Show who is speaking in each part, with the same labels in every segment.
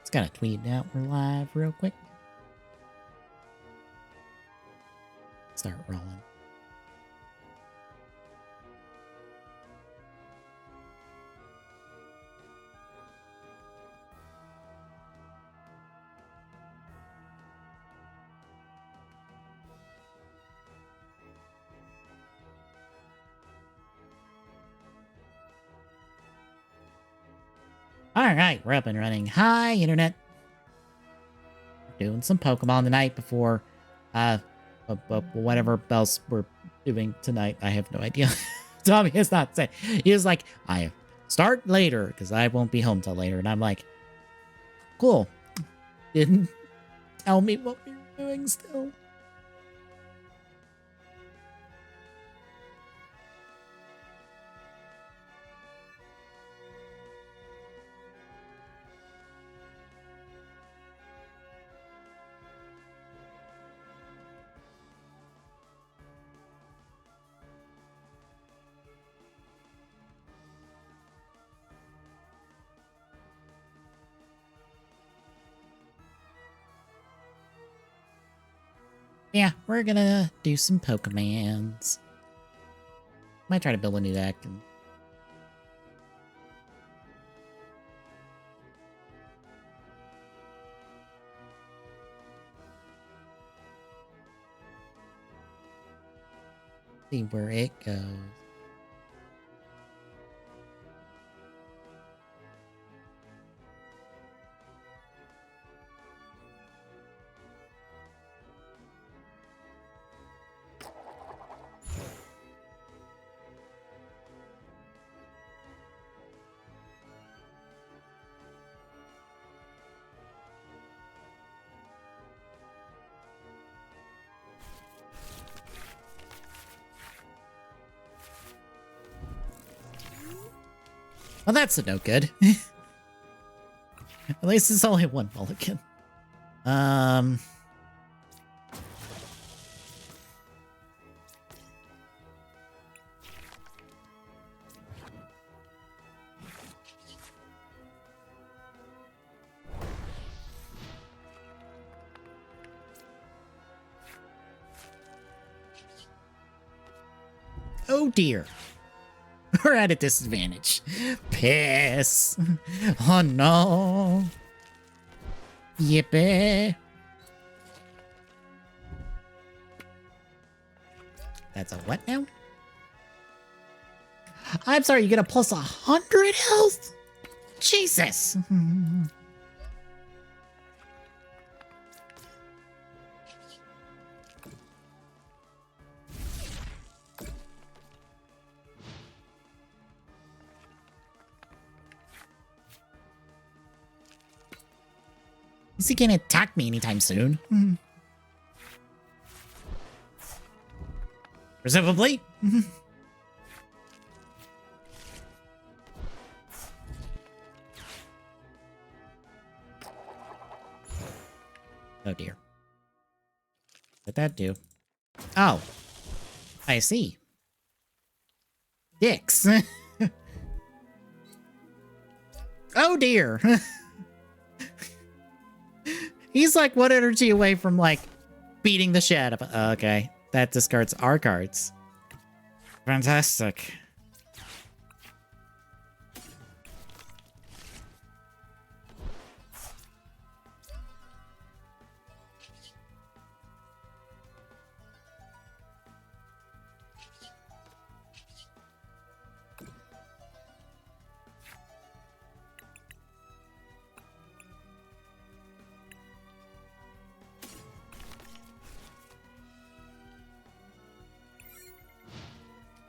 Speaker 1: Just gotta tweet out we're live real quick. Start rolling. Alright, we're up and running. Hi, Internet. Doing some Pokemon tonight before, whatever else we're doing tonight. I have no idea. Tommy is not saying. He was like, I start later because I won't be home till later. And I'm like, cool. Didn't tell me what we were doing still. Yeah, we're gonna do some Pokemons. Might try to build a new deck. And see where it goes. Well, that's a no good. At least it's only one mulligan. Oh dear. We're at a disadvantage. Piss. Oh no. Yippee. That's a what now? I'm sorry, you get a plus 100 health? Jesus. Is he gonna attack me anytime soon? Presumably. Oh dear. What'd that do? Oh. I see. Dicks. Oh dear. He's like 1 energy away from like beating the shit out of. Okay. That discards our cards. Fantastic.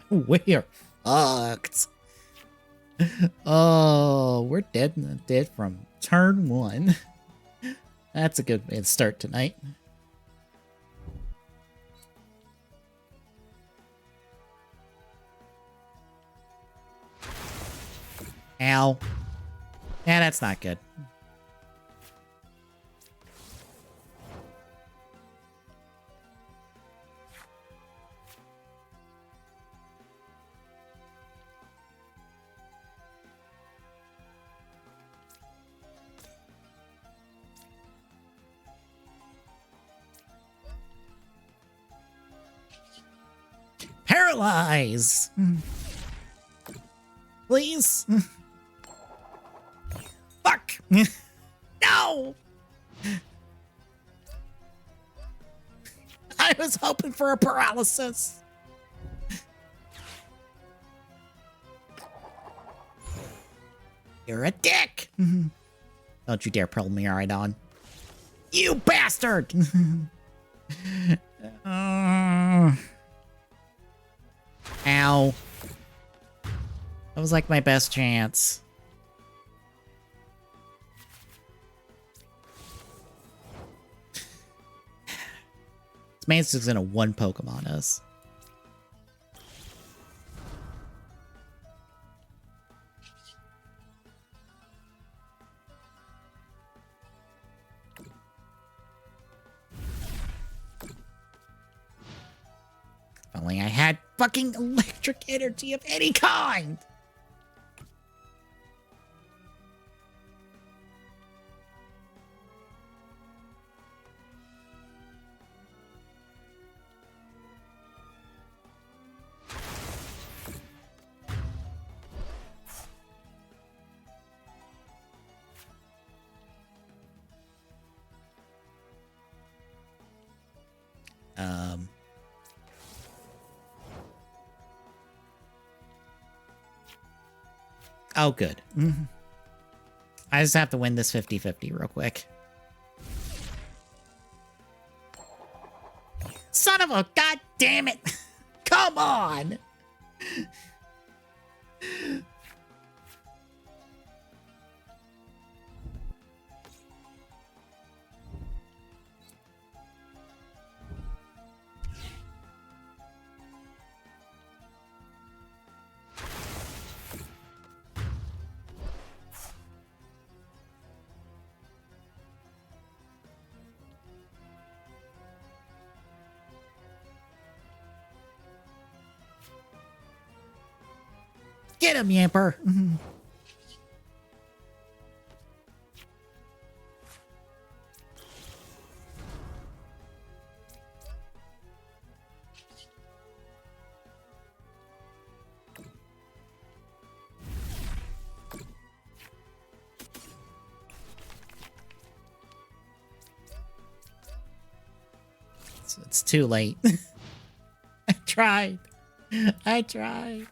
Speaker 1: We're fucked. Oh, we're dead from turn 1. That's a good way to start tonight. Ow. Yeah, that's not good. Paralyze! Please? Fuck! No! I was hoping for a paralysis. You're a dick! Don't you dare pull me right on. You bastard! Ow. That was like my best chance. This man's just gonna one Pokemon us. If only I had fucking electric energy of any kind! Oh, good. I just have to win this 50-50 real quick. Son of a god damn it! Come on! Get him, Yamper! It's too late. I tried. I tried.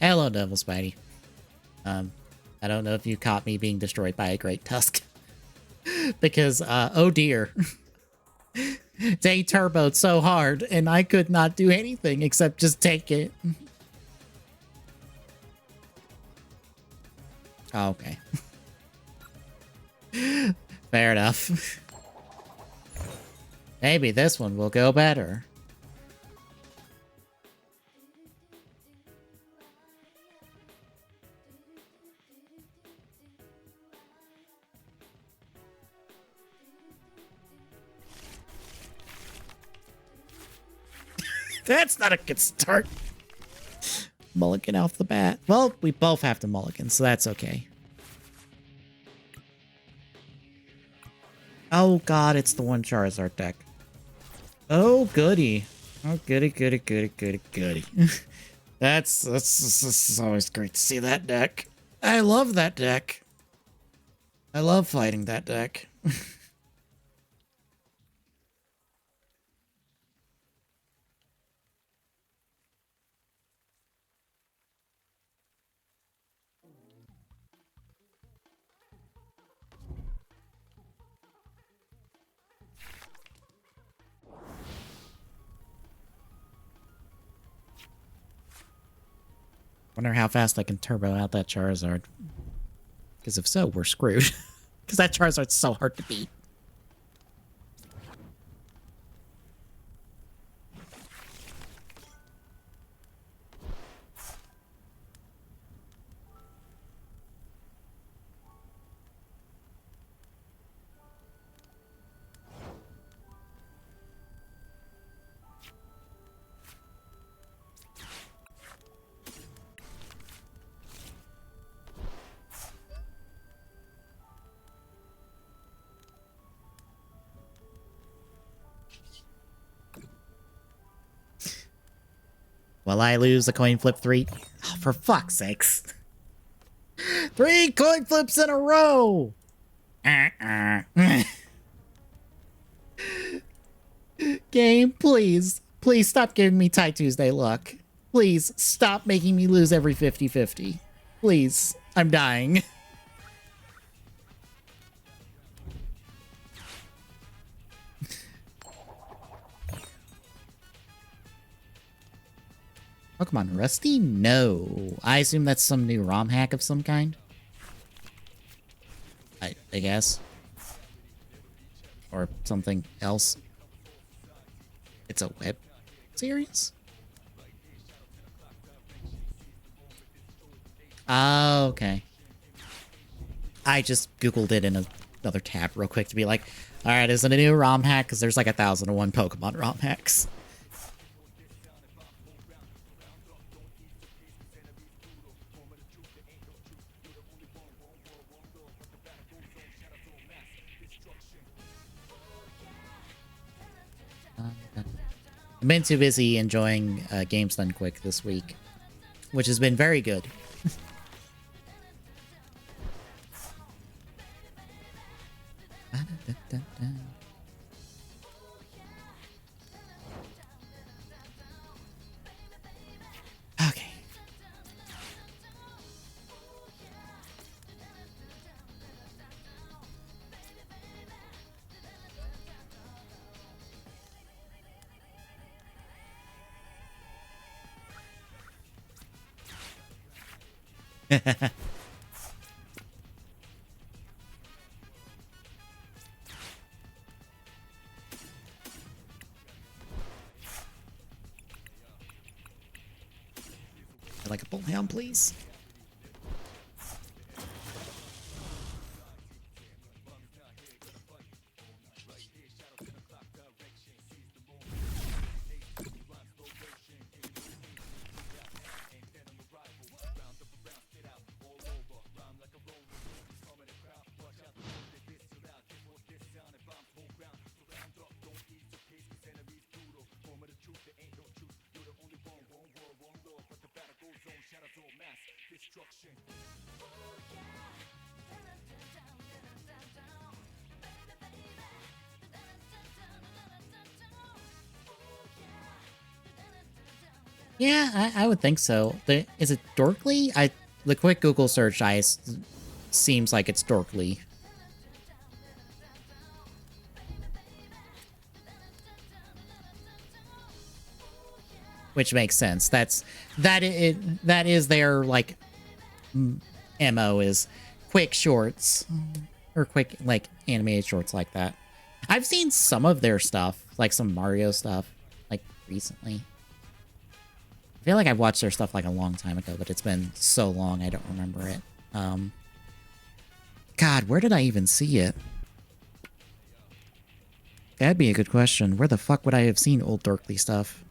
Speaker 1: Hello, Devil Spidey. I don't know if you caught me being destroyed by a Great Tusk. Because, oh dear. They turboed so hard, and I could not do anything except just take it. Oh, okay. Fair enough. Maybe this one will go better. That's not a good start. mulligan off the bat. Well, we both have to mulligan, so that's okay. Oh god, it's the one Charizard deck. Oh goody. Oh goody, goody, goody, goody, goody. That's always great to see that deck. I love that deck. I love fighting that deck. Wonder how fast I can turbo out that Charizard. Because if so, we're screwed. Because that Charizard's so hard to beat. Will I lose a coin flip 3? Oh, for fuck's sakes. 3 coin flips in a row! Game, please. Please stop giving me Tie Tuesday luck. Please stop making me lose every 50-50. Please. I'm dying. Pokemon Rusty? No. I assume that's some new ROM hack of some kind. I guess. Or something else. It's a web series? Oh, okay. I just Googled it in another tab real quick to be like, alright, is it a new ROM hack? Because there's like 1,001 Pokemon ROM hacks. I've been too busy enjoying Games Done Quick this week, which has been very good. Okay. I'd like a bullhound, please. Yeah, I would think so. Is it Dorkly? The quick Google search seems like it's Dorkly. Which makes sense. That is their like MO is quick shorts or quick like animated shorts like that. I've seen some of their stuff, like some Mario stuff, like recently. I feel like I've watched their stuff like a long time ago, but it's been so long I don't remember it. God, where did I even see it? That'd be a good question. Where the fuck would I have seen old Dorkly stuff?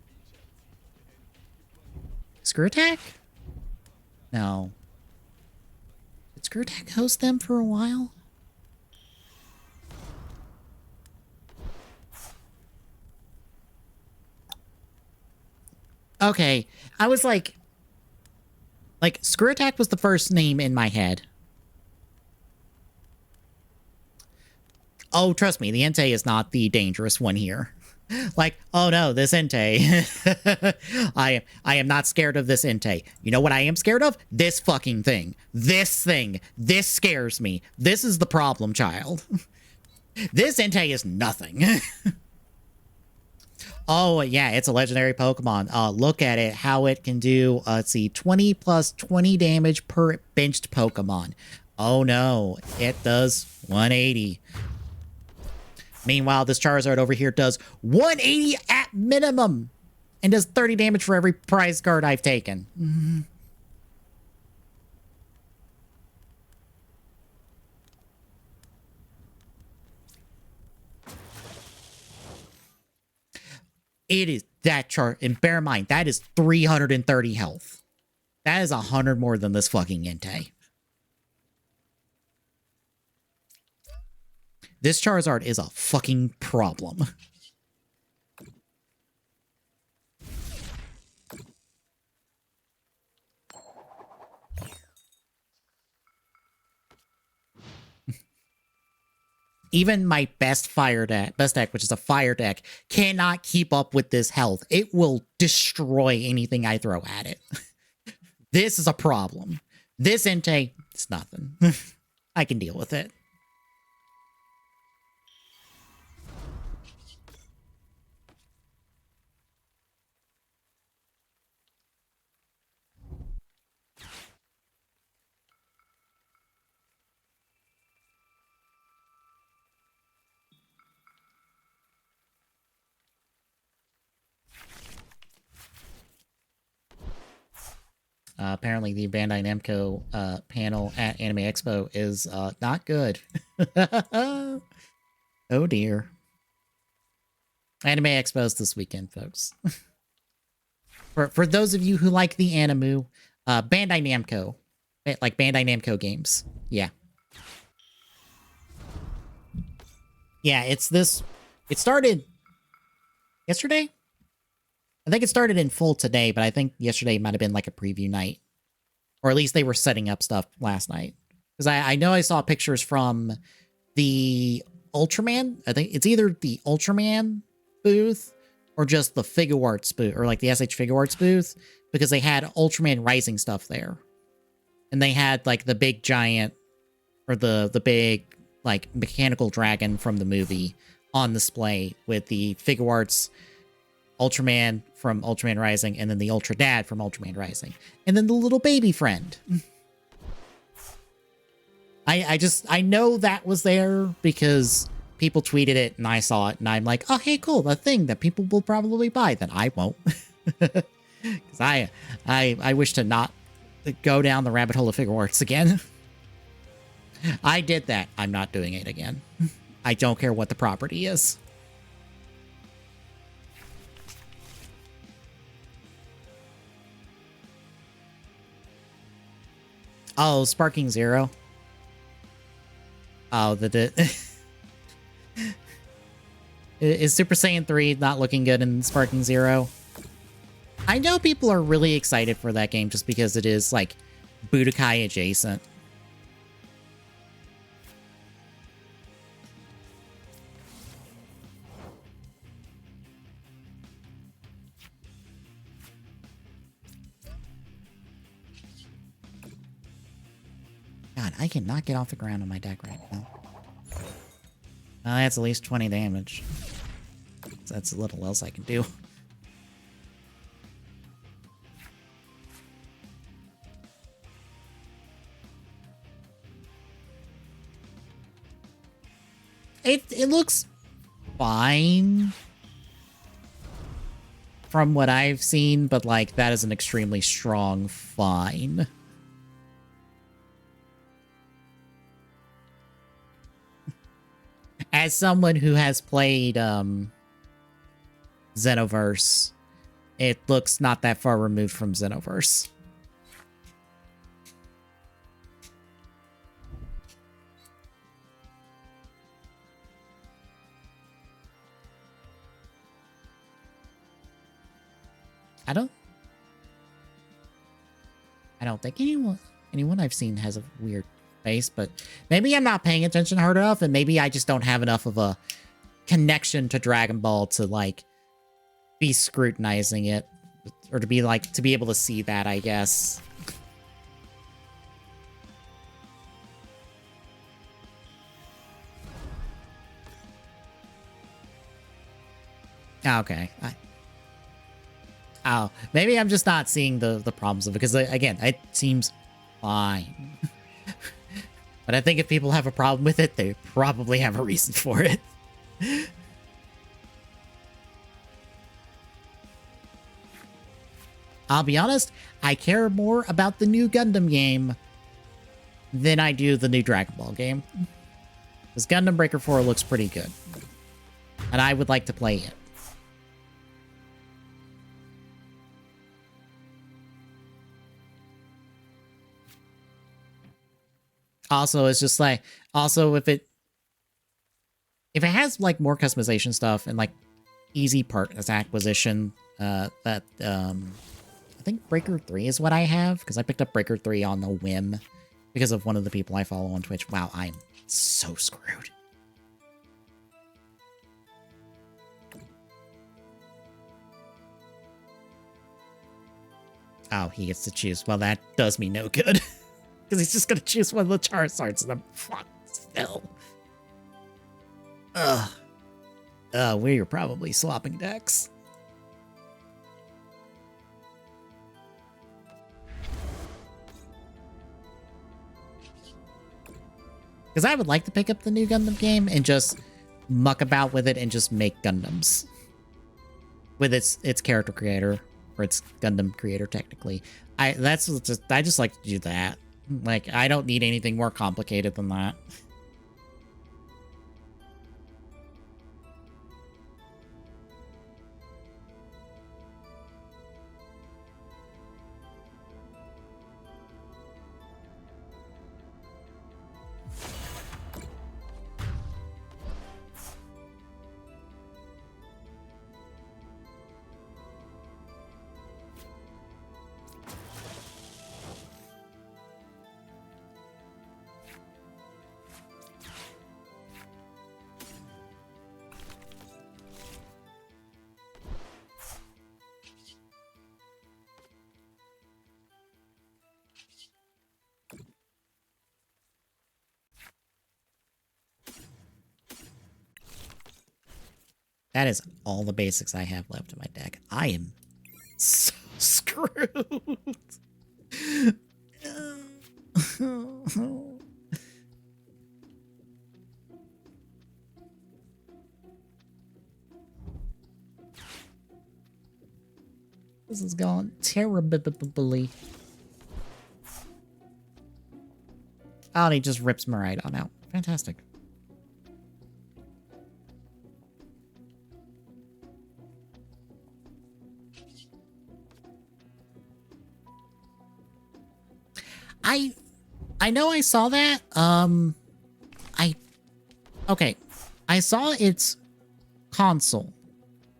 Speaker 1: Screw Attack? No. Did Screwtack host them for a while? Okay. I was like Screwtack was the first name in my head. Oh, trust me, the Entei is not the dangerous one here. Like, oh no, this Entei. I am not scared of this Entei. You know what I am scared of? This fucking thing. This thing. This scares me. This is the problem, child. This Entei is nothing. Oh, yeah, it's a legendary Pokemon. Look at it, how it can do, let's see, 20 plus 20 damage per benched Pokemon. Oh no, it does 180. Meanwhile, this Charizard over here does 180 at minimum and does 30 damage for every prize card I've taken. It is that chart, and bear in mind, that is 330 health. That is 100 more than this fucking Entei. This Charizard is a fucking problem. Even my best deck, which is a fire deck, cannot keep up with this health. It will destroy anything I throw at it. This is a problem. This Entei, it's nothing. I can deal with it. Apparently, the Bandai Namco panel at Anime Expo is not good. Oh dear. Anime Expo's this weekend, folks. For those of you who like the anime, Bandai Namco, like Bandai Namco games, yeah, yeah. It's this. It started yesterday. I think it started in full today, but I think yesterday might have been like a preview night. Or at least they were setting up stuff last night. Because I know I saw pictures from the Ultraman. I think it's either the Ultraman booth or just the Figure Arts booth, or like the SH Figure Arts booth, because they had Ultraman Rising stuff there. And they had like the big giant, or the big like mechanical dragon from the movie on display with the Figure Arts Ultraman from Ultraman Rising, and then the Ultra Dad from Ultraman Rising, and then the little baby friend. I know that was there because people tweeted it and I saw it and I'm like, oh, hey, cool, the thing that people will probably buy that I won't. Because I wish to not go down the rabbit hole of Figure Arts again. I did that. I'm not doing it again. I don't care what the property is. Oh, Sparking Zero. Oh, is Super Saiyan 3 not looking good in Sparking Zero? I know people are really excited for that game just because it is, like, Budokai adjacent. God, I cannot get off the ground on my deck right now. That's at least 20 damage. That's a little else I can do. It looks fine from what I've seen, but like that is an extremely strong fine. As someone who has played Xenoverse, it looks not that far removed from Xenoverse. I don't think anyone I've seen has a weird face, but maybe I'm not paying attention hard enough, and maybe I just don't have enough of a connection to Dragon Ball to like be scrutinizing it, or to be able to see that, I guess. Okay. Oh, maybe I'm just not seeing the problems of it, because again, it seems fine. But I think if people have a problem with it, they probably have a reason for it. I'll be honest, I care more about the new Gundam game than I do the new Dragon Ball game. Because Gundam Breaker 4 looks pretty good. And I would like to play it. Also, it's just like, also if it has like more customization stuff and like easy part as acquisition, I think Breaker 3 is what I have, because I picked up Breaker 3 on the whim because of one of the people I follow on Twitch. Wow, I'm so screwed. Oh, he gets to choose. Well, that does me no good. Because he's just going to choose one of the Charizards, and I'm fucked still. Ugh. We're probably swapping decks. Because I would like to pick up the new Gundam game and just muck about with it and just make Gundams. With its character creator, or its Gundam creator, technically. I just like to do that. Like, I don't need anything more complicated than that. That is all the basics I have left in my deck. I am so screwed. This is going terribly. Oh, and he just rips Miraidon out. Fantastic. I know I saw that. Okay. I saw its console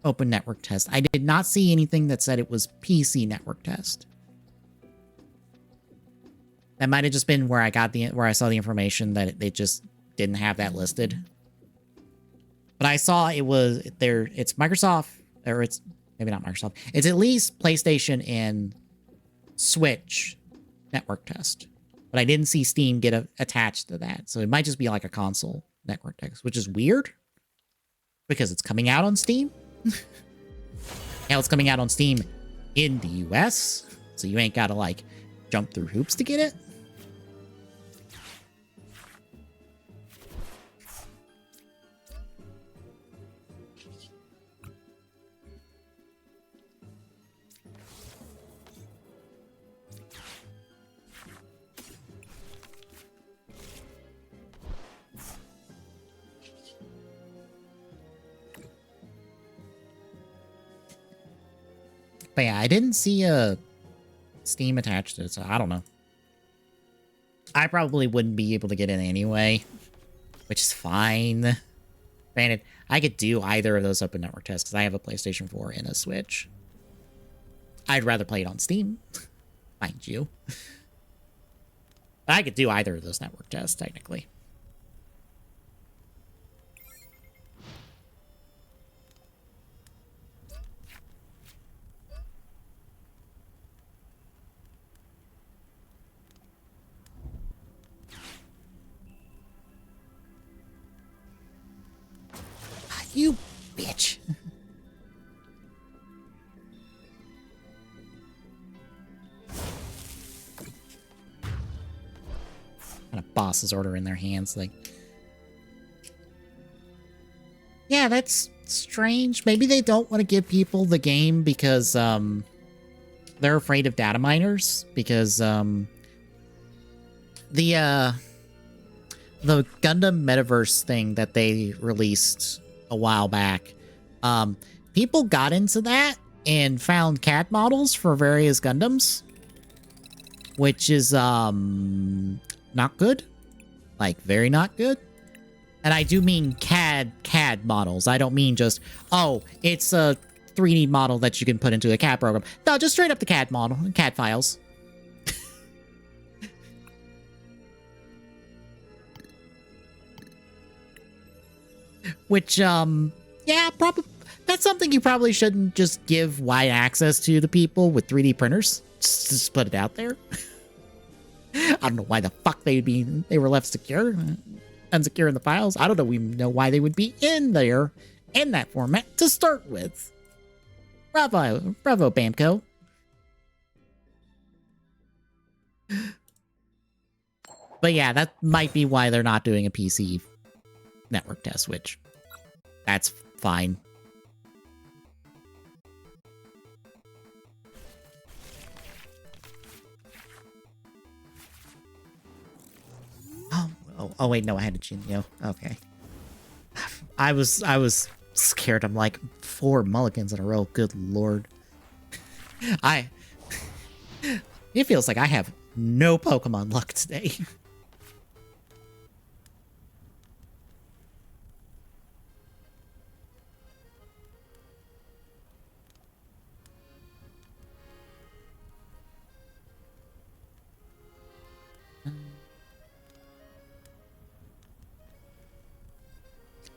Speaker 1: open network test. I did not see anything that said it was PC network test. That might have just been where I saw the information that they just didn't have that listed. But I saw it was there. It's Microsoft, or it's maybe not Microsoft. It's at least PlayStation and Switch network test. But I didn't see Steam get attached to that. So it might just be like a console network test, which is weird because it's coming out on Steam. Now it's coming out on Steam in the US, so you ain't gotta like jump through hoops to get it. But yeah, I didn't see a Steam attached to it, so I don't know. I probably wouldn't be able to get in anyway, which is fine. Granted, I could do either of those open network tests because I have a PlayStation 4 and a Switch. I'd rather play it on Steam, mind you. I could do either of those network tests, technically. You bitch. Kind of boss's order in their hands, like. Yeah, that's strange. Maybe they don't want to give people the game because they're afraid of data miners, because the Gundam Metaverse thing that they released a while back, people got into that and found CAD models for various Gundams, which is not good, like very not good. And I do mean CAD models. I don't mean just, oh, it's a 3D model that you can put into a CAD program. No, just straight up the CAD model, CAD files. Which, yeah, probably that's something you probably shouldn't just give wide access to the people with 3D printers. Just put it out there. I don't know why the fuck they were left unsecure in the files. I don't know. We know why they would be in there in that format to start with. Bravo, Bamco. But yeah, that might be why they're not doing a PC network test, which that's fine. Oh wait, no, I had a Jinyo. Okay. I was scared. I'm like, 4 mulligans in a row. Good lord. It feels like I have no Pokemon luck today.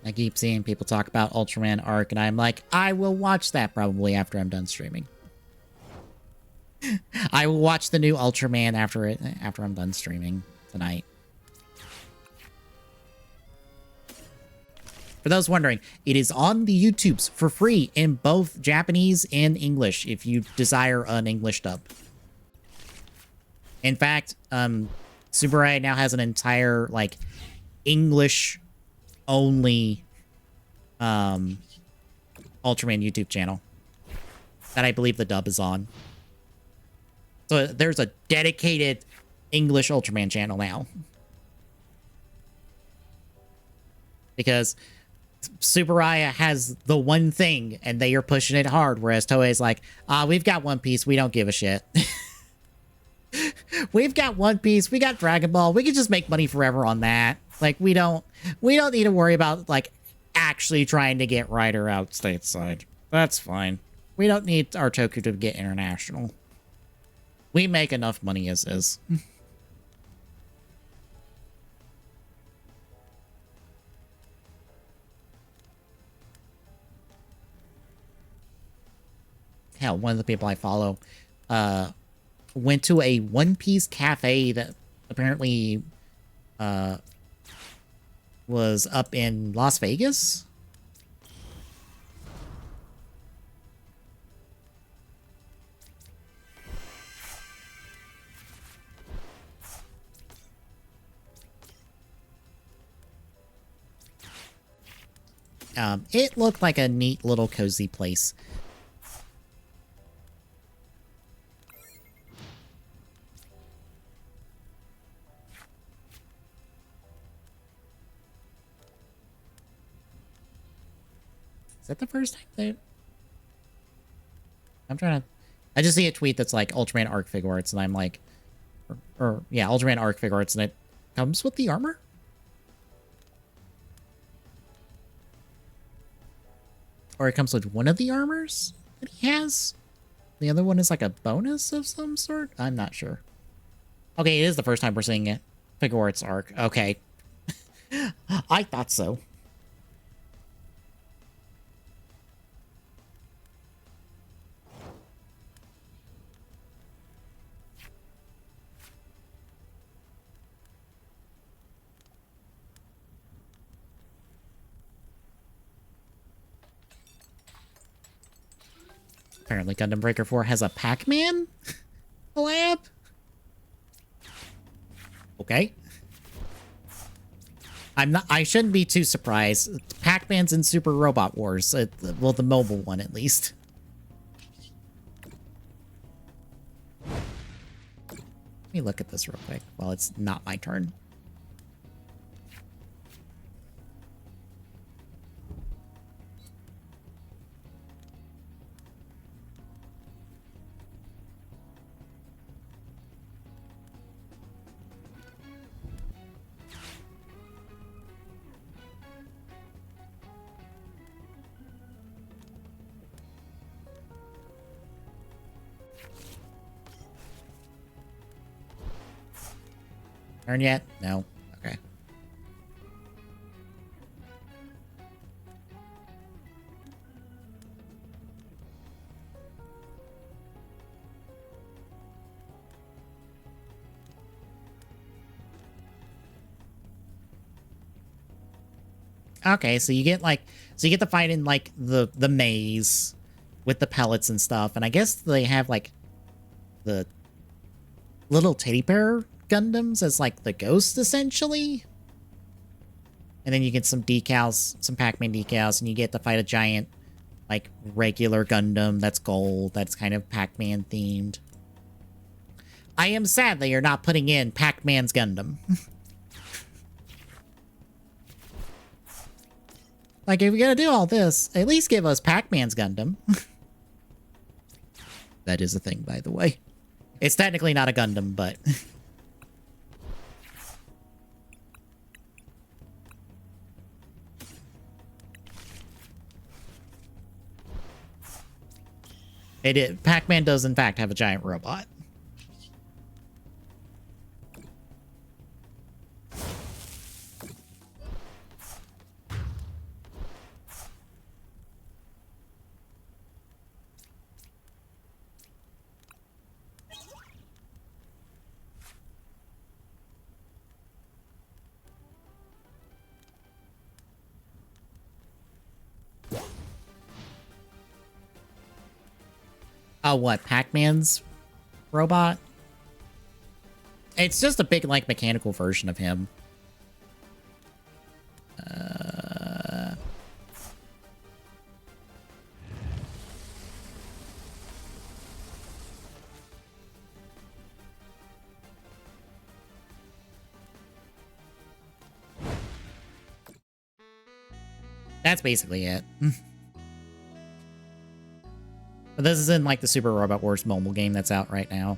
Speaker 1: I keep seeing people talk about Ultraman Arc, and I'm like, I will watch that probably after I'm done streaming. I will watch the new Ultraman after I'm done streaming tonight. For those wondering, it is on the YouTubes for free in both Japanese and English if you desire an English dub. In fact, Subaru now has an entire, like, English only Ultraman YouTube channel that I believe the dub is on. So there's a dedicated English Ultraman channel now. Because Super Raya has the one thing and they are pushing it hard, whereas Toei's like, we've got One Piece, we don't give a shit. We've got One Piece, we got Dragon Ball, we can just make money forever on that. Like, we don't need to worry about, like, actually trying to get Ryder out stateside. That's fine. We don't need our Toku to get international. We make enough money as is. Hell, one of the people I follow went to a One Piece cafe that apparently was up in Las Vegas. It looked like a neat little cozy place. Is that the first time they... I'm trying to... I just see a tweet that's like Ultraman Arc Figure Arts, and I'm like... yeah, Ultraman Arc Figure Arts, and it comes with the armor? Or it comes with one of the armors that he has? The other one is like a bonus of some sort? I'm not sure. Okay, it is the first time we're seeing it. Figure Arts arc. Okay. I thought so. Apparently Gundam Breaker 4 has a Pac-Man collab? Okay. I shouldn't be too surprised. Pac-Man's in Super Robot Wars. Well, the mobile one, at least. Let me look at this real quick while it's not my turn. Turn yet? No. Okay. Okay, so you get like, so you get to fight in like the maze with the pellets and stuff, and I guess they have like the little teddy bear Gundams as like the ghost essentially. And then you get some decals, some Pac-Man decals, and you get to fight a giant like regular Gundam that's gold, that's kind of Pac-Man themed. I am sad that you're not putting in Pac-Man's Gundam. Like, if you're gonna do all this, at least give us Pac-Man's Gundam. That is a thing, by the way. It's technically not a Gundam, but... Pac-Man does, in fact, have a giant robot. Oh, what? Pac-Man's robot? It's just a big, like, mechanical version of him. That's basically it. But this is in, like, the Super Robot Wars mobile game that's out right now.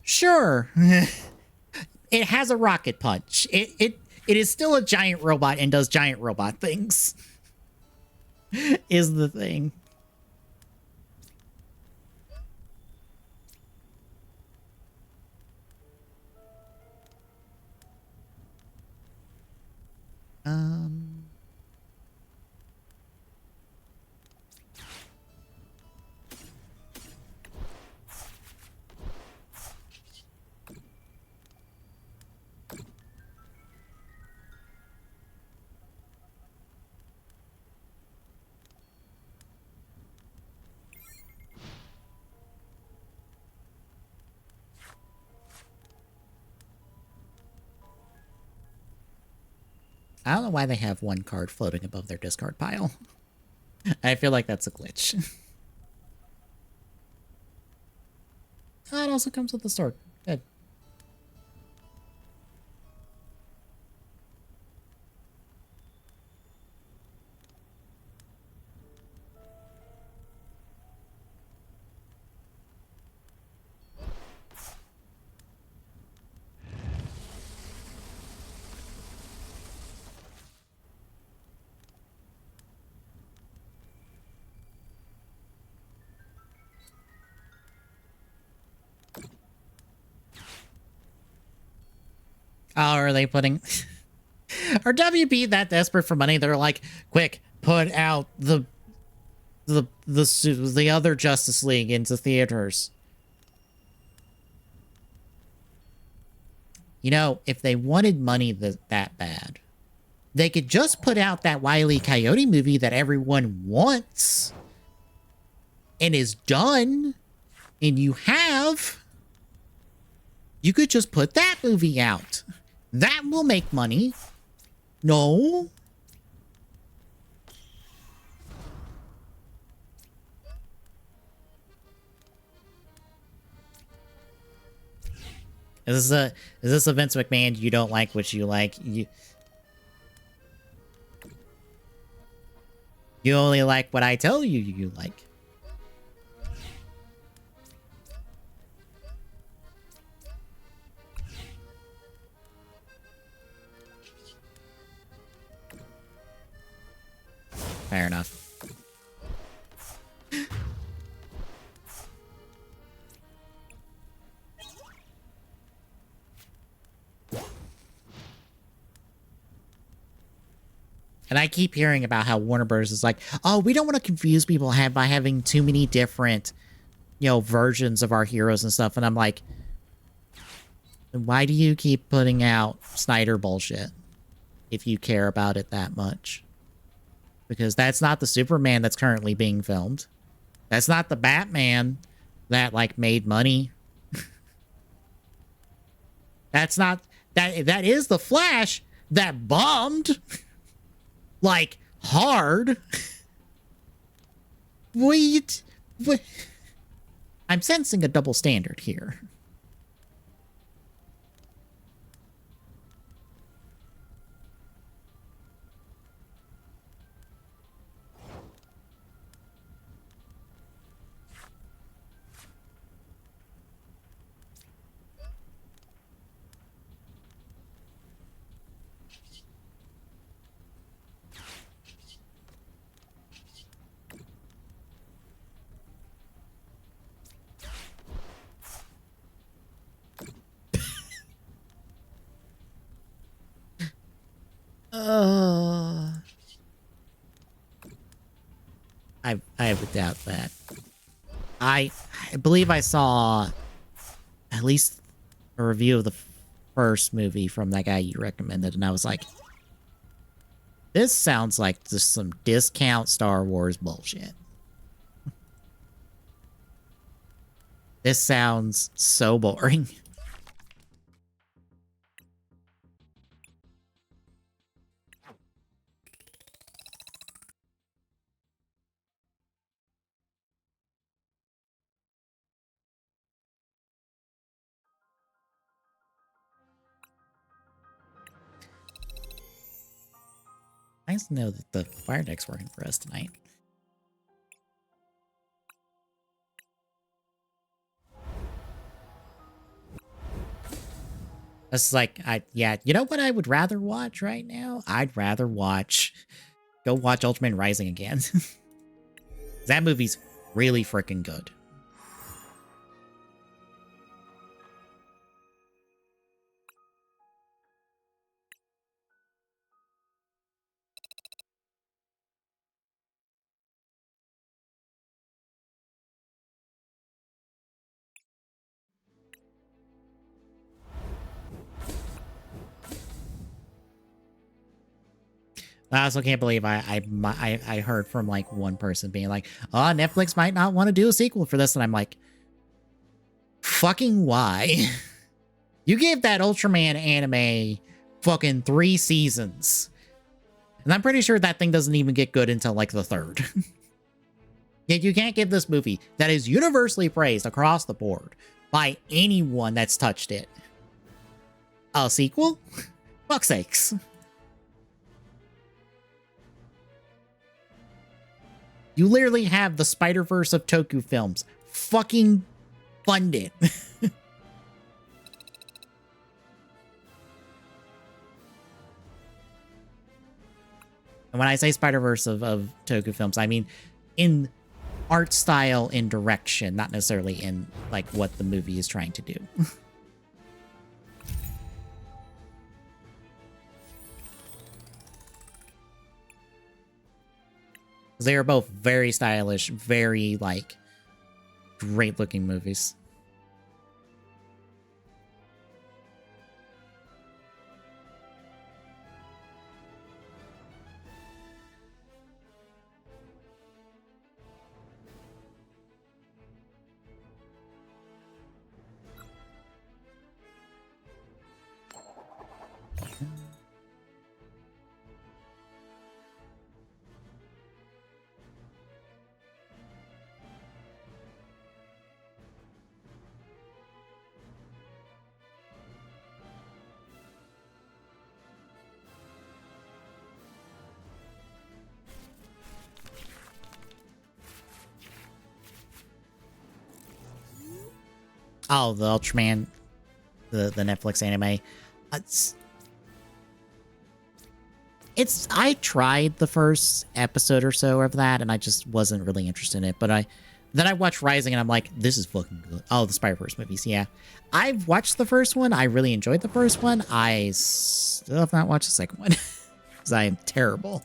Speaker 1: Sure. It has a rocket punch. It is still a giant robot and does giant robot things. Is the thing. I don't know why they have one card floating above their discard pile. I feel like that's a glitch. Oh, it also comes with the sword. Good. Oh, are they putting... Are WB that desperate for money? They're like, quick, put out the other Justice League into theaters. You know, if they wanted money that bad, they could just put out that Wile E. Coyote movie that everyone wants and is done, and you could just put that movie out. That will make money. No. Is this a Vince McMahon? You don't like what you like. You only like what I tell you you like. Fair enough. And I keep hearing about how Warner Bros. Is like, oh, we don't want to confuse people by having too many different, versions of our heroes and stuff. And I'm like, why do you keep putting out Snyder bullshit if you care about it that much? Because that's not the Superman that's currently being filmed. That's not the Batman that, like, made money. That's not... That is the Flash that bombed... like, hard. Wait. I'm sensing a double standard here. I would doubt that. I believe I saw at least a review of the first movie from that guy you recommended, and I was like, this sounds like just some discount Star Wars bullshit. This sounds so boring. Nice to know that the fire deck's working for us tonight. It's like, you know what I would rather watch right now? I'd rather go watch Ultraman Rising again. That movie's really freaking good. I also can't believe I heard from like one person being like, oh, Netflix might not want to do a sequel for this. And I'm like, fucking why? You gave that Ultraman anime fucking 3 seasons. And I'm pretty sure that thing doesn't even get good until like the 3rd. Yet you can't give this movie that is universally praised across the board by anyone that's touched it a sequel? Fuck's sakes. You literally have the Spider-Verse of Toku films. Fucking fund it. And when I say Spider-Verse of Toku films, I mean in art style and direction, not necessarily in like what the movie is trying to do. They are both very stylish, very, like, great-looking movies. Oh, the Ultraman, the Netflix anime. I tried the first episode or so of that, and I just wasn't really interested in it. But then I watched Rising, and I'm like, this is fucking good. Oh, the Spider-Verse movies, yeah. I've watched the first one. I really enjoyed the first one. I still have not watched the second one because I am terrible.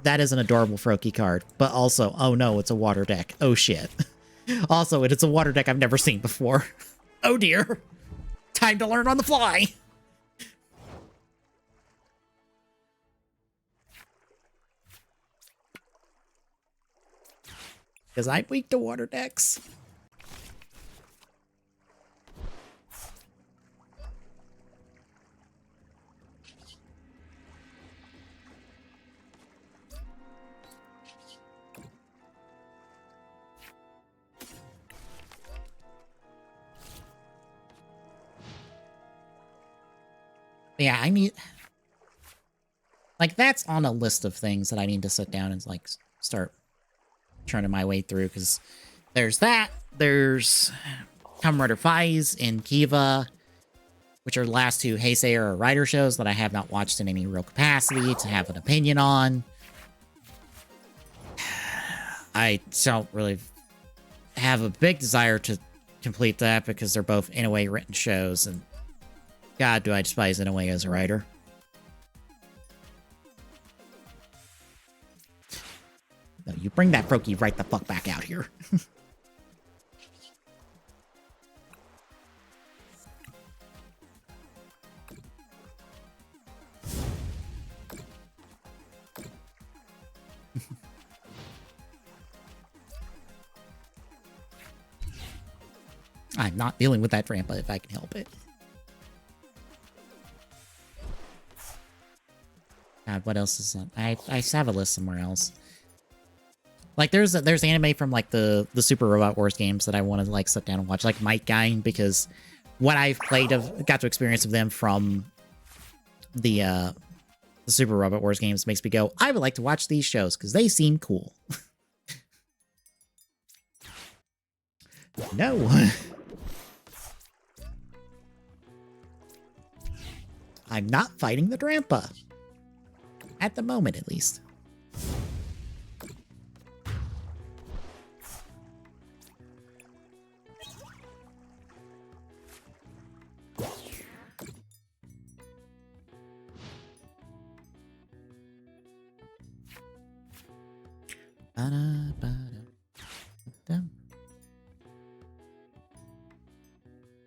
Speaker 1: That is an adorable Froakie card, but also, oh no, it's a water deck. Oh shit. Also, it's a water deck I've never seen before. Oh dear. Time to learn on the fly. Because I'm weak to water decks. Yeah, I need... Like, that's on a list of things that I need to sit down and, like, start turning my way through, because there's that, there's Kamen Rider Faiz and Kiva, which are the last two Heisei or Rider shows that I have not watched in any real capacity to have an opinion on. I don't really have a big desire to complete that because they're both in a way written shows, and God, do I despise in a way as a writer. No, you bring that Froakie right the fuck back out here. I'm not dealing with that Trampa if I can help it. God, what else is on? I have a list somewhere else. Like, there's anime from, like, the Super Robot Wars games that I want to, like, sit down and watch. Like, Might Guy, because what I've played got to experience of them from the Super Robot Wars games makes me go, I would like to watch these shows, because they seem cool. No. I'm not fighting the Drampa. At the moment, at least.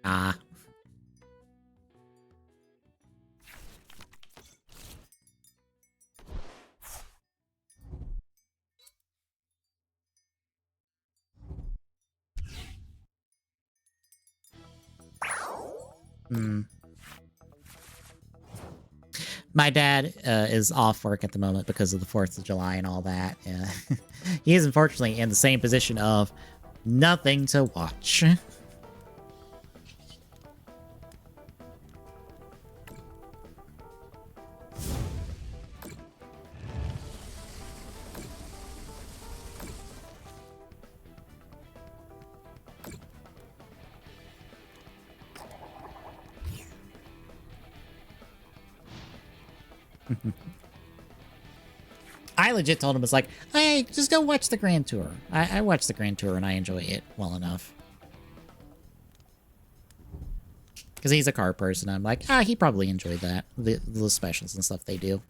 Speaker 1: Ah. My dad is off work at the moment because of the 4th of July and all that. He is unfortunately in the same position of nothing to watch. I legit told him, it's like, hey, just go watch the Grand Tour. I watched the Grand Tour and I enjoy it well enough. Because he's a car person. I'm like, ah, he probably enjoyed that. The specials and stuff they do.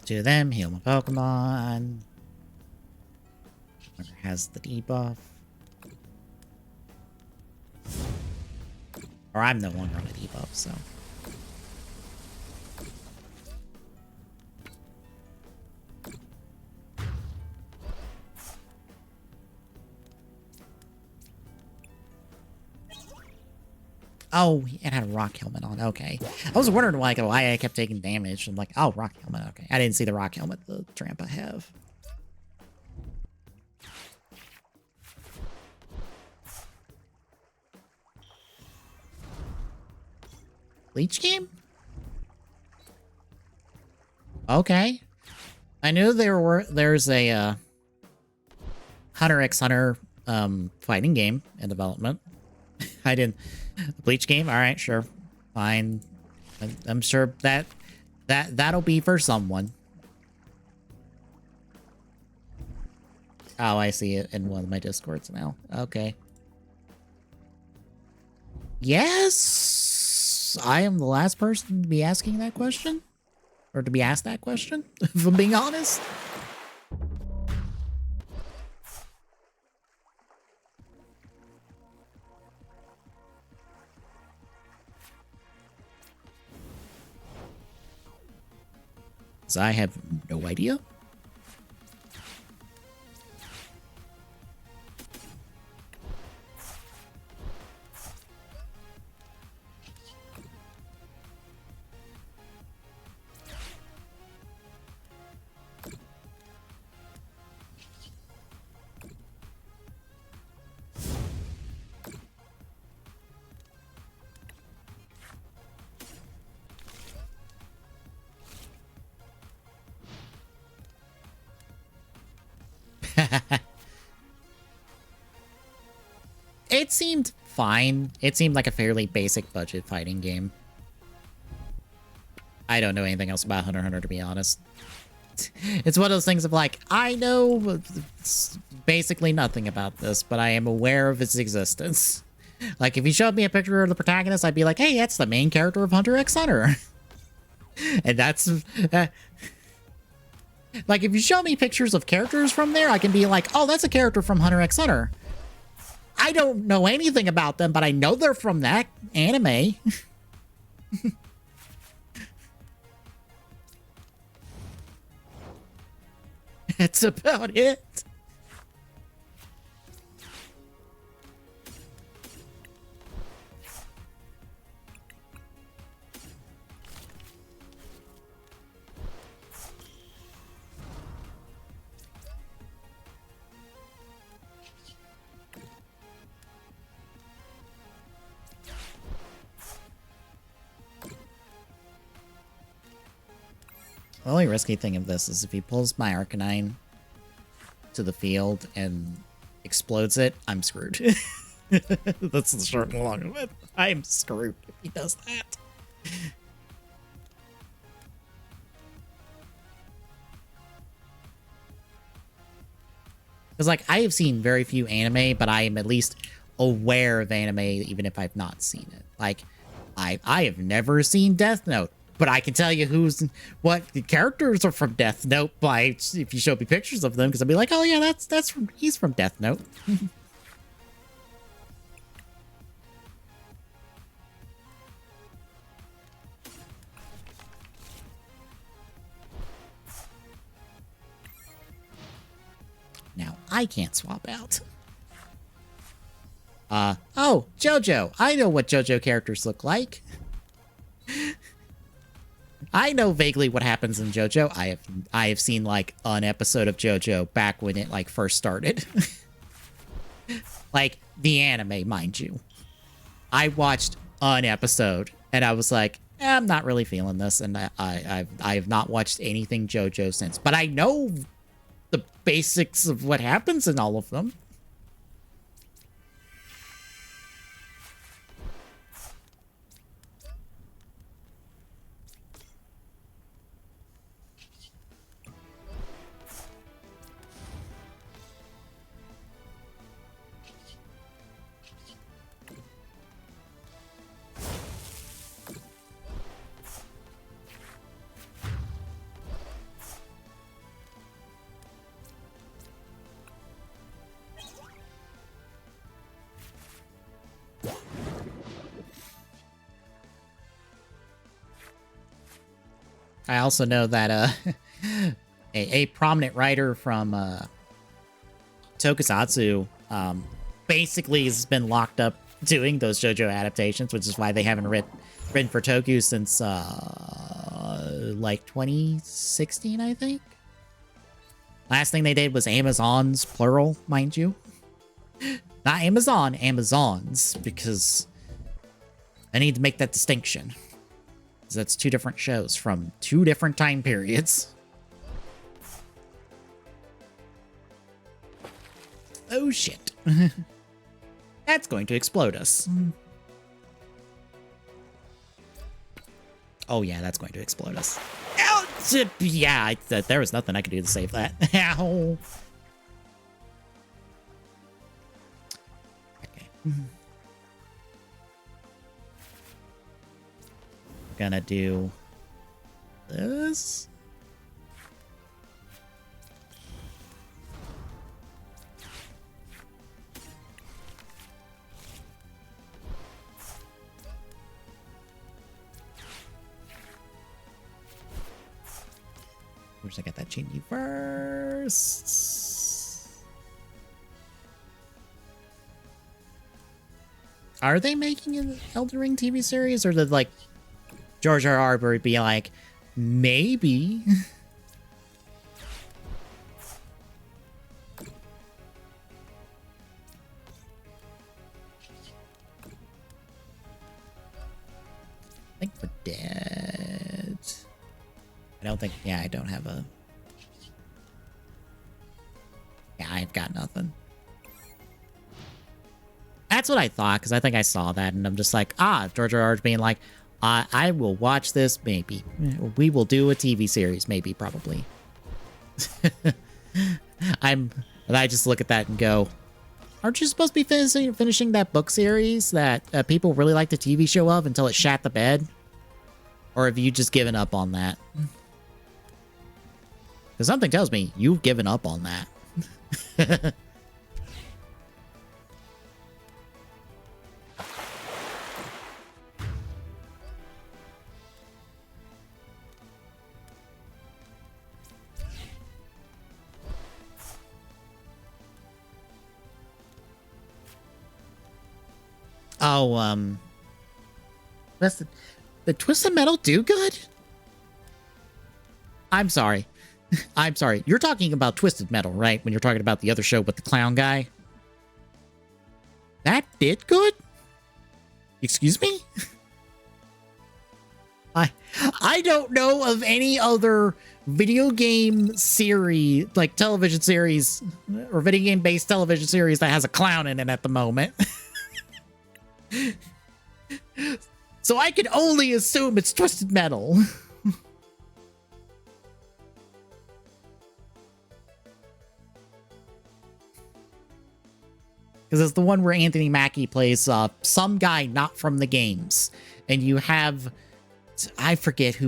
Speaker 1: Do them, heal my Pokemon. Whoever has the debuff. Or I'm the one on the debuff, so. Oh, it had a rock helmet on. Okay. I was wondering why I kept taking damage. I'm like, oh, rock helmet. Okay. I didn't see the rock helmet the Trampa have. Bleach game? Okay. I knew there's a Hunter x Hunter fighting game in development. I didn't. Bleach game? Alright, sure. Fine. I'm sure that'll be for someone. Oh, I see it in one of my Discords now. Okay. Yes! I am the last person to be asking that question. Or to be asked that question, if I'm being honest. So I have no idea. It seemed fine. It seemed like a fairly basic budget fighting game. I don't know anything else about Hunter x Hunter, to be honest. It's one of those things of like, I know basically nothing about this, but I am aware of its existence. Like, if you showed me a picture of the protagonist, I'd be like, hey, that's the main character of Hunter x Hunter. And that's... like, if you show me pictures of characters from there, I can be like, oh, that's a character from Hunter x Hunter. I don't know anything about them, but I know they're from that anime. That's about it. The only risky thing of this is if he pulls my Arcanine to the field and explodes it, I'm screwed. That's the short and long of it. I'm screwed if he does that. Because, like, I have seen very few anime, but I am at least aware of anime, even if I've not seen it. Like, I have never seen Death Note, but I can tell you what the characters are from Death Note by if you show me pictures of them, because I'll be like, oh yeah, he's from Death Note. I can't swap out. Oh, JoJo. I know what JoJo characters look like. I know vaguely what happens in JoJo. I have seen like an episode of JoJo back when it like first started. Like the anime, mind you. I watched an episode and I was like, I'm not really feeling this, and I have not watched anything JoJo since. But I know the basics of what happens in all of them. I also know that a prominent writer from Tokusatsu basically has been locked up doing those JoJo adaptations, which is why they haven't written for Toku since like 2016, I think. Last thing they did was Amazons, plural, mind you. Not Amazon, Amazons, because I need to make that distinction. Because that's two different shows from two different time periods. Oh shit. That's going to explode us. Oh yeah, that's going to explode us. Ow! Yeah, there was nothing I could do to save that. Ow! Okay. Gonna do this. Where's I got that Chingy first? Are they making an Elden Ring TV series, or did like George R. R. be like, maybe? I think we're dead. I don't think, yeah, I don't have a... Yeah, I've got nothing. That's what I thought, because I think I saw that, and I'm just like, George R. R. being like, I will watch this, maybe. We will do a TV series, maybe, probably. And I just look at that and go, aren't you supposed to be finishing that book series that people really like the TV show of until it shat the bed? Or have you just given up on that? Because something tells me you've given up on that. Oh, that's the Twisted Metal do good? I'm sorry. I'm sorry. You're talking about Twisted Metal, right? When you're talking about the other show with the clown guy? That did good? Excuse me? I don't know of any other video game series, like television series, or video game based television series that has a clown in it at the moment. So I can only assume it's Twisted Metal. Because it's the one where Anthony Mackie plays some guy not from the games. And you have... I forget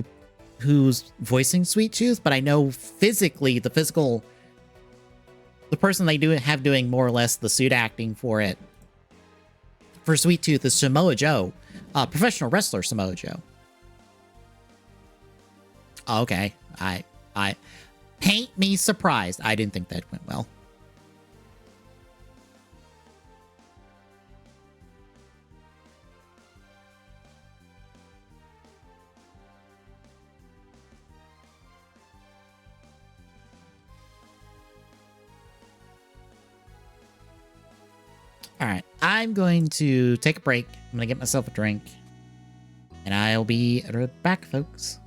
Speaker 1: who's voicing Sweet Tooth, but I know physically, the person they have doing more or less the suit acting for it. For Sweet Tooth is Samoa Joe. Professional wrestler Samoa Joe. Okay. I paint me surprised. I didn't think that went well. All right, I'm going to take a break. I'm going to get myself a drink. And I'll be right back, folks.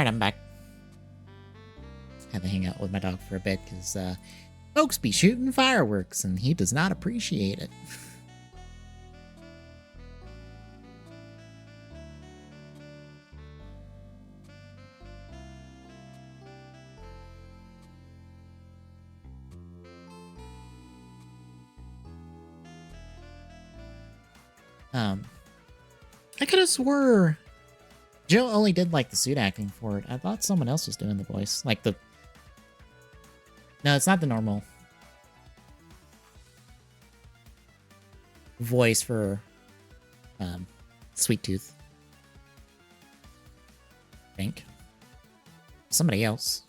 Speaker 1: Alright, I'm back. Had to hang out with my dog for a bit, because, folks be shooting fireworks, and he does not appreciate it. I could have swore Joe only did, like, the suit acting for it. I thought someone else was doing the voice. Like, the... No, it's not the normal voice for, Sweet Tooth. I think. Somebody else.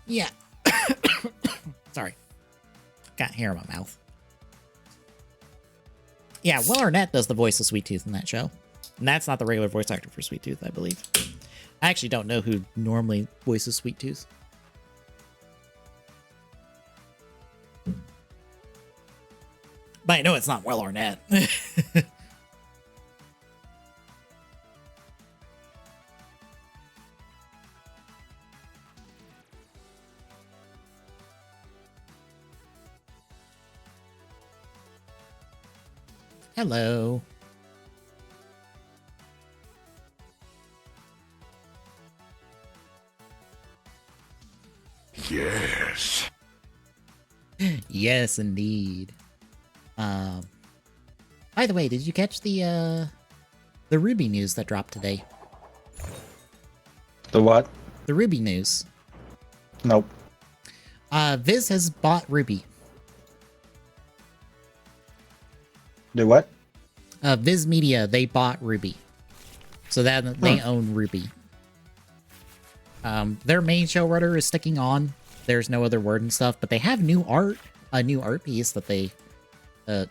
Speaker 1: Yeah. Sorry. Got hair in my mouth. Yeah, Will Arnett does the voice of Sweet Tooth in that show. And that's not the regular voice actor for Sweet Tooth, I believe. I actually don't know who normally voices Sweet Tooth. But I know it's not Will Arnett. Hello.
Speaker 2: Yes.
Speaker 1: Yes, indeed. By the way, did you catch the Ruby news that dropped today?
Speaker 3: The what?
Speaker 1: The Ruby news.
Speaker 3: Nope.
Speaker 1: Viz has bought Ruby.
Speaker 3: Do what?
Speaker 1: Viz Media, they bought Ruby. So that they own Ruby. Their main showrunner is sticking on. There's no other word and stuff, but they have new art, a new art piece that they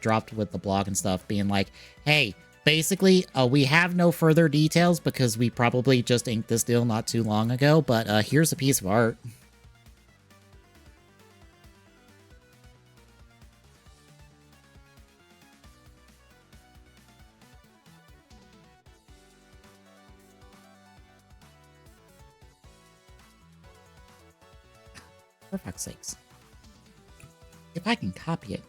Speaker 1: dropped with the blog and stuff, being like, hey, basically, we have no further details because we probably just inked this deal not too long ago, but here's a piece of art. For fuck's sakes. If I can copy it.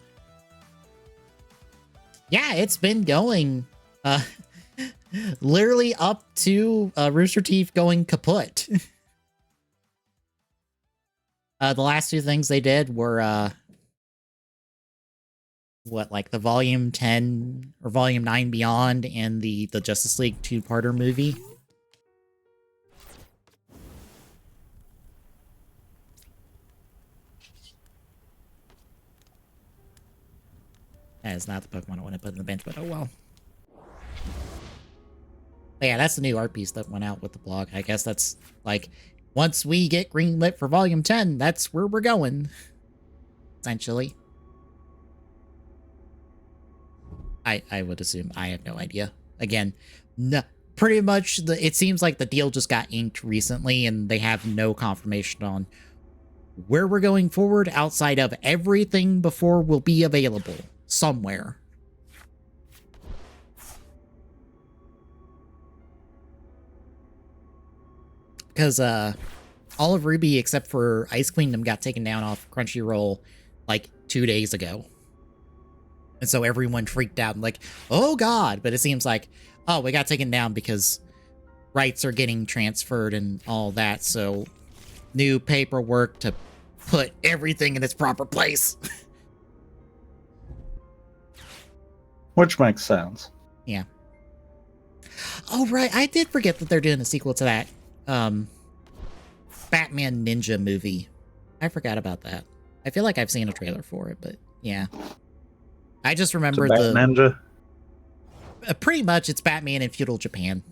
Speaker 1: Yeah, it's been going, literally up to Rooster Teeth going kaput. The last two things they did were, what, like the Volume 10 or Volume 9 Beyond and the Justice League two-parter movie. That is not the Pokemon I want to put in the bench, but oh well. But yeah, that's the new art piece that went out with the blog. I guess that's, like, once we get greenlit for Volume 10, that's where we're going. Essentially. I would assume. I have no idea. Again, no, pretty much, it seems like the deal just got inked recently, and they have no confirmation on where we're going forward outside of everything before will be available somewhere. Because all of Ruby except for Ice Queendom got taken down off Crunchyroll like 2 days ago. And so everyone freaked out and like, oh god, but it seems like, oh, we got taken down because rights are getting transferred and all that, so new paperwork to put everything in its proper place.
Speaker 3: Which makes sense.
Speaker 1: Yeah. Oh, right. I did forget that they're doing a sequel to that Batman Ninja movie. I forgot about that. I feel like I've seen a trailer for it, but yeah. I just remember
Speaker 3: the Ninja.
Speaker 1: Pretty much it's Batman in feudal Japan.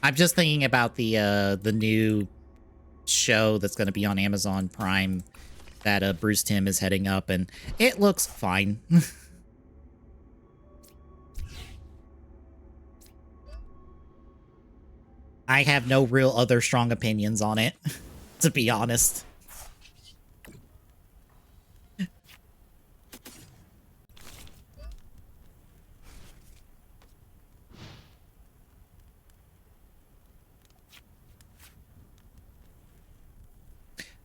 Speaker 1: I'm just thinking about the new show that's going to be on Amazon Prime that Bruce Timm is heading up, and it looks fine. I have no real other strong opinions on it, to be honest.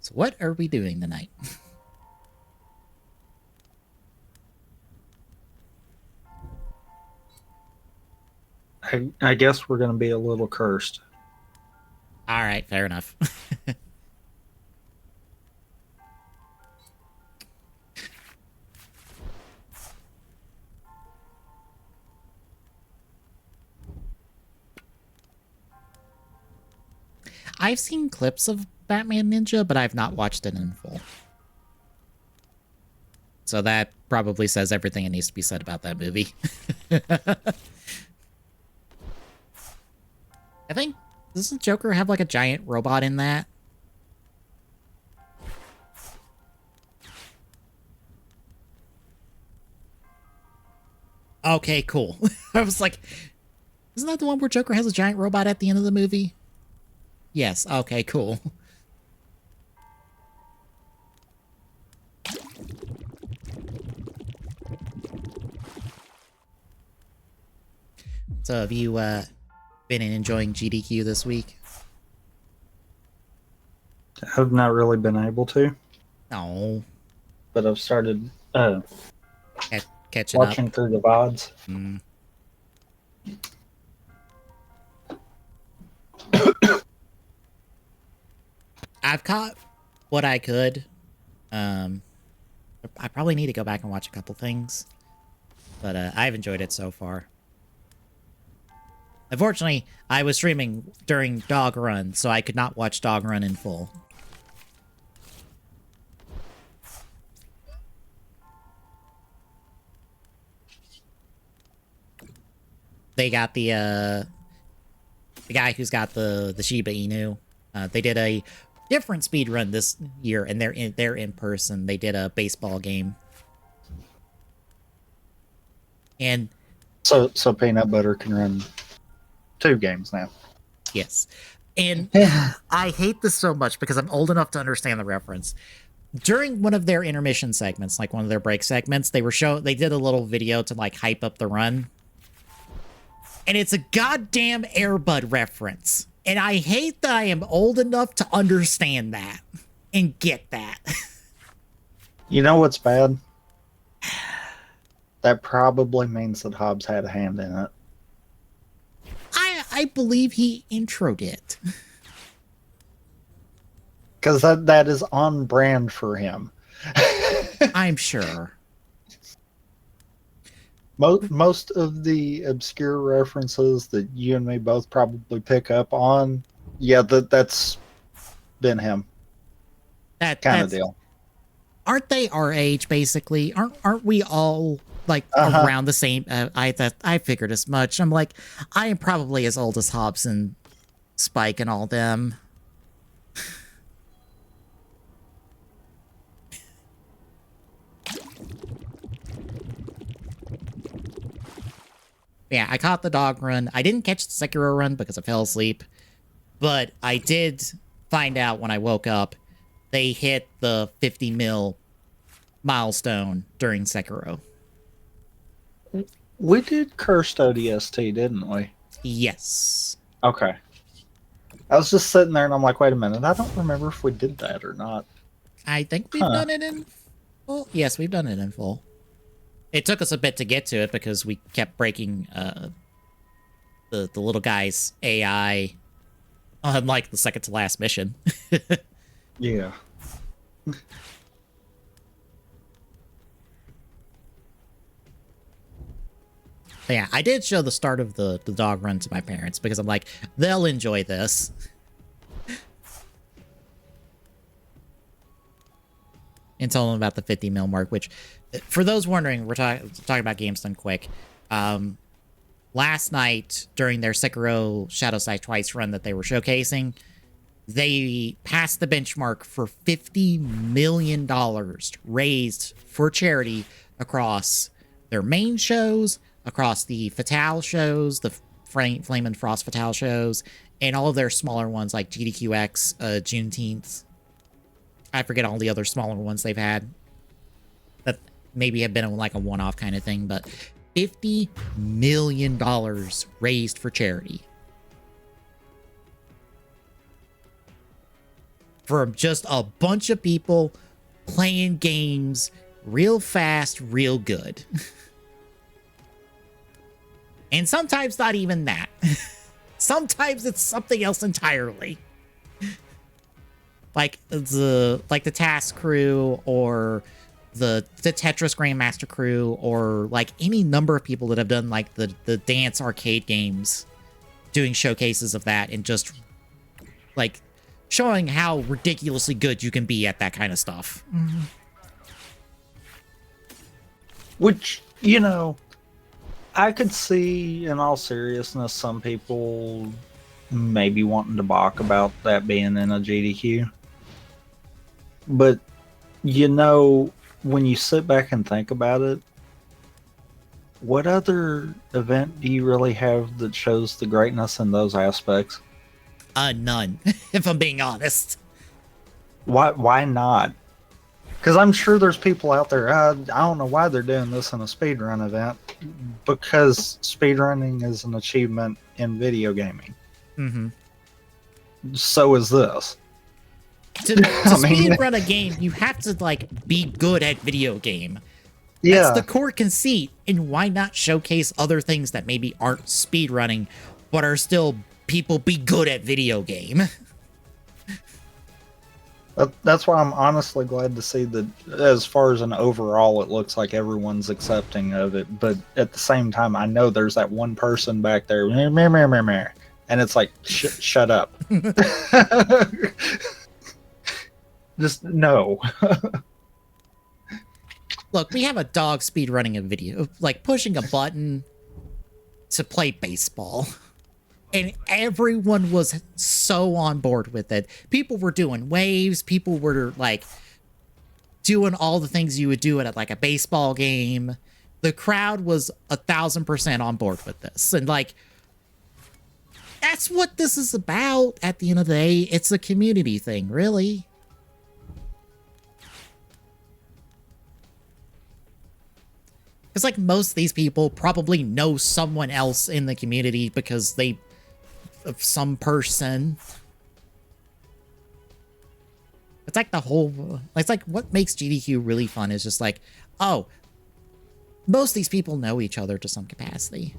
Speaker 1: So what are we doing tonight?
Speaker 3: I guess we're going to be a little cursed.
Speaker 1: All right, fair enough. I've seen clips of Batman Ninja, but I've not watched it in full. So that probably says everything that needs to be said about that movie. I think, doesn't Joker have like a giant robot in that? Okay, cool. I was like, isn't that the one where Joker has a giant robot at the end of the movie? Yes, okay, cool. So have you been enjoying GDQ this week?
Speaker 3: I've not really been able to.
Speaker 1: No.
Speaker 3: But I've started
Speaker 1: Catching
Speaker 3: watching
Speaker 1: up.
Speaker 3: through the VODs.
Speaker 1: Mm. I've caught what I could. I probably need to go back and watch a couple things. But I've enjoyed it so far. Unfortunately, I was streaming during Dog Run, so I could not watch Dog Run in full. They got the guy who's got the Shiba Inu. They did a different speed run this year, and they're in person. They did a baseball game, and
Speaker 3: So Peanut Butter can run 2 games now.
Speaker 1: yes, and I hate this so much because I'm old enough to understand the reference. During one of their intermission segments, like one of their break segments, they did a little video to like hype up the run. And it's a goddamn Air Bud reference. And I hate that I am old enough to understand that and get that.
Speaker 3: You know what's bad? That probably means that Hobbs had a hand in it.
Speaker 1: I believe he introed it.
Speaker 3: Because that is on brand for him.
Speaker 1: I'm sure.
Speaker 3: Most of the obscure references that you and me both probably pick up on, yeah, that's been him. That kind of deal.
Speaker 1: Aren't they our age, basically? Aren't we all like around the same? I figured as much. I'm like, I am probably as old as Hobbs and Spike and all them. Yeah, I caught the Dog Run. I didn't catch the Sekiro run because I fell asleep, but I did find out when I woke up they hit the 50 mil milestone during Sekiro.
Speaker 3: We did Cursed ODST, didn't we?
Speaker 1: Yes.
Speaker 3: Okay. I was just sitting there and I'm like, wait a minute, I don't remember if we did that or not.
Speaker 1: I think we've done it in full. Yes, we've done it in full. It took us a bit to get to it because we kept breaking the little guy's AI on like the second to last mission.
Speaker 3: Yeah.
Speaker 1: Yeah, I did show the start of the Dog Run to my parents because I'm like, they'll enjoy this. And tell them about the 50 mil mark, which, for those wondering, we're talking about games done quick. Last night, during their Sekiro Shadow Side Twice run that they were showcasing, they passed the benchmark for $50 million raised for charity across their main shows, across the Fatale shows, the Flame and Frost Fatale shows, and all of their smaller ones like GDQX, Juneteenth. I forget all the other smaller ones they've had that maybe have been like a one-off kind of thing, but $50 million raised for charity. For just a bunch of people playing games real fast, real good. And sometimes not even that. Sometimes it's something else entirely. Like the Task crew or the Tetris Grandmaster crew or like any number of people that have done like the dance arcade games doing showcases of that and just like showing how ridiculously good you can be at that kind of stuff.
Speaker 3: Which, you know, I could see, in all seriousness, some people maybe wanting to balk about that being in a GDQ. But, you know, when you sit back and think about it, what other event do you really have that shows the greatness in those aspects?
Speaker 1: None, if I'm being honest.
Speaker 3: Why not? Because I'm sure there's people out there, I don't know why they're doing this in a speedrun event, because speedrunning is an achievement in video gaming.
Speaker 1: Mm-hmm.
Speaker 3: So is this.
Speaker 1: To speedrun a game, you have to like be good at video game.
Speaker 3: Yeah.
Speaker 1: That's the core conceit, and why not showcase other things that maybe aren't speedrunning, but are still people be good at video game?
Speaker 3: That's why I'm honestly glad to see that as far as an overall, it looks like everyone's accepting of it. But at the same time, I know there's that one person back there, and it's like, shut up. Just no.
Speaker 1: Look, we have a dog speedrunning a video, like pushing a button to play baseball. And everyone was so on board with it. People were doing waves. People were like doing all the things you would do at like a baseball game. The crowd was 1,000% on board with this. And like, that's what this is about at the end of the day. It's a community thing, really. Because like most of these people probably know someone else in the community because they... of some person. It's like the whole... It's like what makes GDQ really fun is just like, oh, most of these people know each other to some capacity.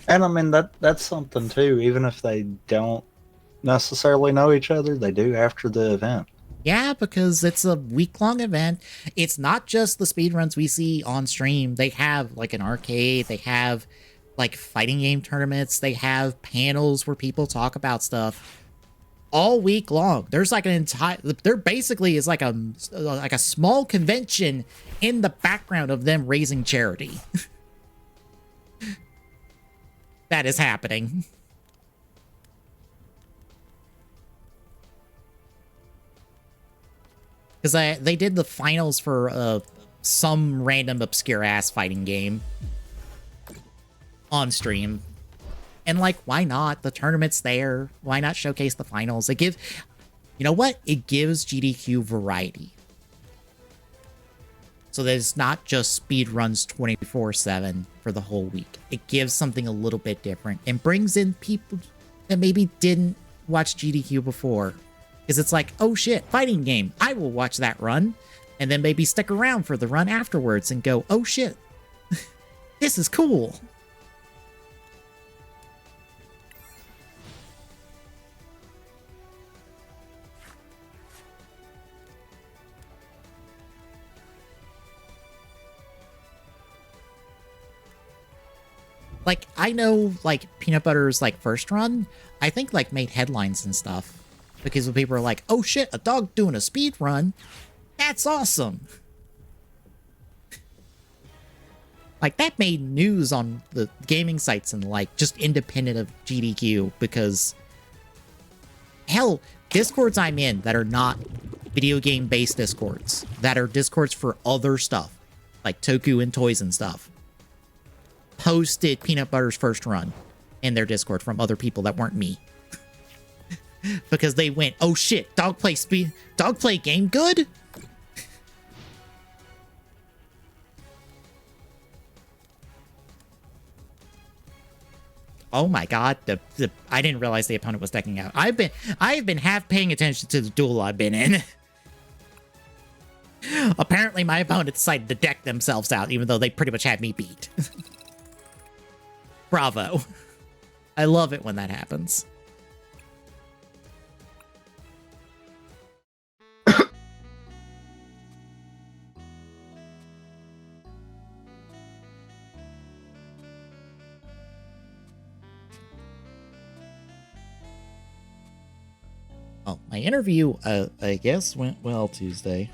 Speaker 3: And I mean, that's something too. Even if they don't necessarily know each other, they do after the event.
Speaker 1: Yeah, because it's a week-long event. It's not just the speedruns we see on stream. They have, like, an arcade. They have, like, fighting game tournaments. They have panels where people talk about stuff all week long. There's, like, an entire... There basically is, like a small convention in the background of them raising charity. That is happening. Because they did the finals for some random obscure-ass fighting game on stream. And, like, why not? The tournament's there. Why not showcase the finals? It gives... You know what? It gives GDQ variety. So that it's not just speed runs 24/7 for the whole week. It gives something a little bit different and brings in people that maybe didn't watch GDQ before. Because it's like, oh shit, fighting game. I will watch that run. And then maybe stick around for the run afterwards and go, oh shit, this is cool. Like, I know, like, Peanut Butter's, like, first run, I think, like, made headlines and stuff. Because when people are like, oh shit, a dog doing a speed run. That's awesome. Like, that made news on the gaming sites and, like, just independent of GDQ, because, hell, Discords I'm in that are not video game-based Discords, that are Discords for other stuff, like Toku and toys and stuff, posted Peanut Butter's first run in their Discord from other people that weren't me. Because they went, oh shit, dogplay game good? Oh my god, I didn't realize the opponent was decking out. I've been half paying attention to the duel I've been in. Apparently my opponent decided to deck themselves out, even though they pretty much had me beat. Bravo. I love it when that happens. Oh, my interview, I guess, went well Tuesday.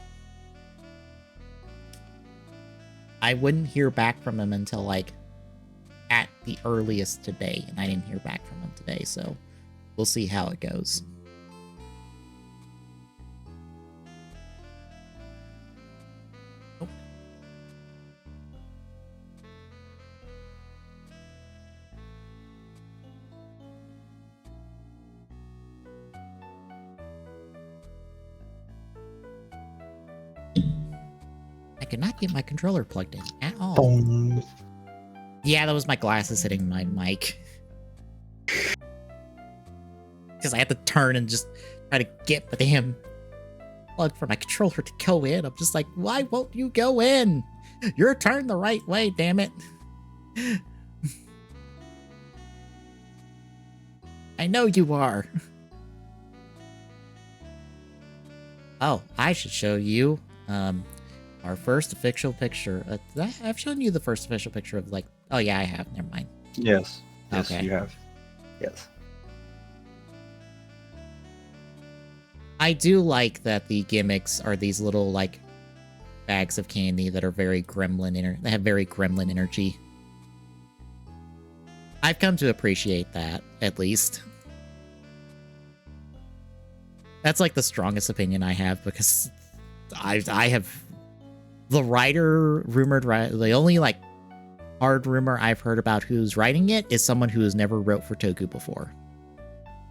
Speaker 1: I wouldn't hear back from him until, like, at the earliest today, and I didn't hear back from him today, so we'll see how it goes. Oh. I could not get my controller plugged in at all.
Speaker 3: Boom.
Speaker 1: Yeah, that was my glasses hitting my mic. Because I had to turn and just try to get the damn plug for my controller to go in. I'm just like, why won't you go in? You're turned the right way, damn it. I know you are. Oh, I should show you our first official picture. I've shown you the first official picture of, like, oh yeah, I have. Never mind.
Speaker 3: Yes. Yes,
Speaker 1: Okay.
Speaker 3: you have. Yes.
Speaker 1: I do like that the gimmicks are these little, like, bags of candy that are very gremlin they have very gremlin energy. I've come to appreciate that, at least. That's, like, the strongest opinion I have, because I have the the only, like, hard rumor I've heard about who's writing it is someone who has never wrote for Toku before.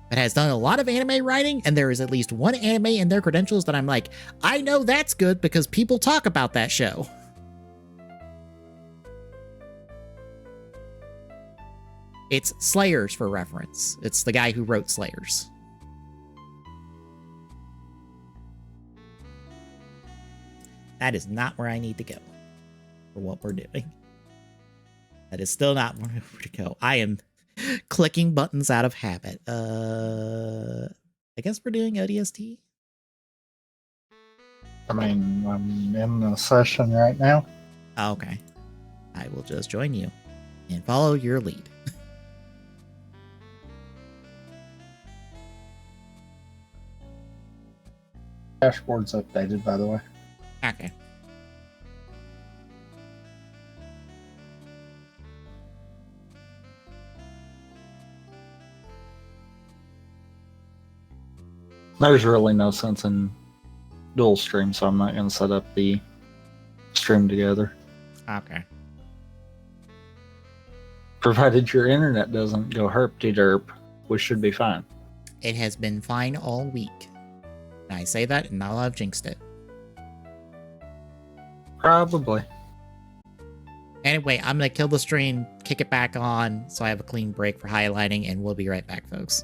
Speaker 1: But has done a lot of anime writing, and there is at least one anime in their credentials that I'm like, I know that's good because people talk about that show. It's Slayers, for reference. It's the guy who wrote Slayers. That is not where I need to go for what we're doing. That is still not where to go. I am clicking buttons out of habit. I guess we're doing ODST.
Speaker 3: I mean, I'm in the session right now.
Speaker 1: Oh, okay. I will just join you and follow your lead.
Speaker 3: Dashboard's updated, by the way.
Speaker 1: Okay.
Speaker 3: There's really no sense in dual stream, so I'm not going to set up the stream together.
Speaker 1: Okay.
Speaker 3: Provided your internet doesn't go herp-de-derp, we should be fine.
Speaker 1: It has been fine all week. And I say that, and now I've jinxed it.
Speaker 3: Probably.
Speaker 1: Anyway, I'm going to kill the stream, kick it back on, so I have a clean break for highlighting, and we'll be right back, folks.